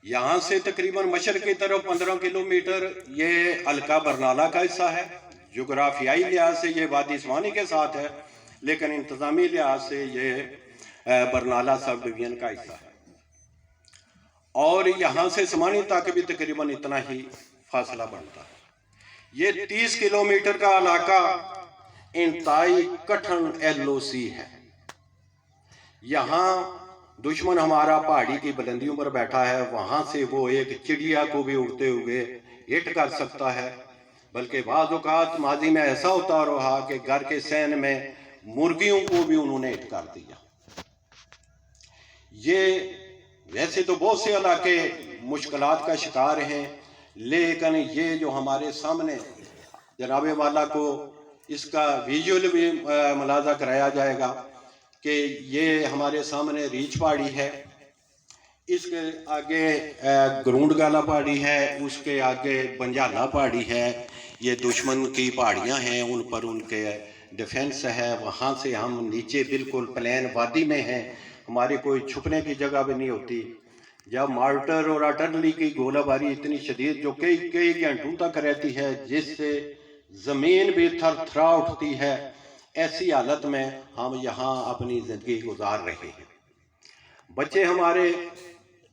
यहाँ से तकरीबन मशरक़ की तरफ 15 किलोमीटर ये हल्का बरनाला का हिस्सा है। जोग्राफियाई लिहाज से ये वादी स्वानी के साथ है, लेकिन इंतज़ामी लिहाज से ये बरनाला सब डिवीजन का हिस्सा है। और यहाँ से समानी तक भी तकरीबन इतना ही फासला बनता है। ये 30 किलोमीटर का इलाका इंतहाई कठिन LOC है। यहाँ दुश्मन हमारा पहाड़ी की बुलंदियों पर बैठा है, वहाँ से वो एक चिड़िया को भी उड़ते हुए हिट कर सकता है। बल्कि बाज़ औक़ात माजी में ऐसा होता रहा कि घर के सैन में मुर्गियों को भी उन्होंने हिट कर दिया। ये वैसे तो बहुत से इलाके मुश्किलात का शिकार हैं, लेकिन ये जो हमारे सामने जनाबे वाला को इसका विजुअल भी मुलाजा कराया जाएगा कि ये हमारे सामने रीछ पहाड़ी है, इसके आगे गरूंड गाला पहाड़ी है, उसके आगे बंजाला पहाड़ी है। ये दुश्मन की पहाड़ियाँ हैं, उन पर उनके डिफेंस है। वहाँ से हम नीचे बिल्कुल प्लेन वादी में हैं, हमारे कोई छुपने की जगह भी नहीं होती। जब मार्टर और आर्टिलरी की गोलाबारी इतनी शदीद जो कई घंटों तक रहती है, जिससे ज़मीन भी थरथरा उठती है, ऐसी हालत में हम यहाँ अपनी ज़िंदगी गुजार रहे हैं। बच्चे हमारे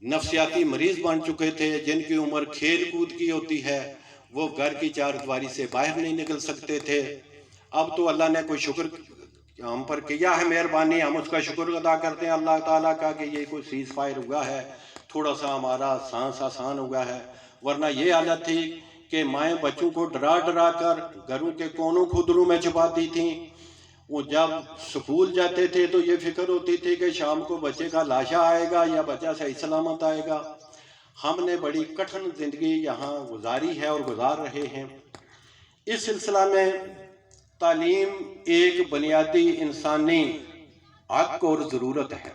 नफ्सियाती मरीज़ बन चुके थे, जिनकी उम्र खेल कूद की होती है, वो घर की चारदीवारी से बाहर नहीं निकल सकते थे। अब तो अल्लाह ने कोई शुक्र हम पर किया है, मेहरबानी, हम उसका शुक्र अदा करते हैं अल्लाह ताला का कि ये कोई सीज़ फायर हुआ है, थोड़ा सा हमारा सांस आसान हुआ है। वरना ये हालत थी कि माएँ बच्चों को डरा डरा कर घरों के कोनों खुदरों में छुपाती थीं। वो जब स्कूल जाते थे तो ये फिक्र होती थी कि शाम को बच्चे का लाशा आएगा या बच्चा सही सलामत आएगा। हमने बड़ी कठिन ज़िंदगी यहाँ गुजारी है और गुजार रहे हैं। इस सिलसिला में तालीम एक बुनियादी इंसानी हक और ज़रूरत है।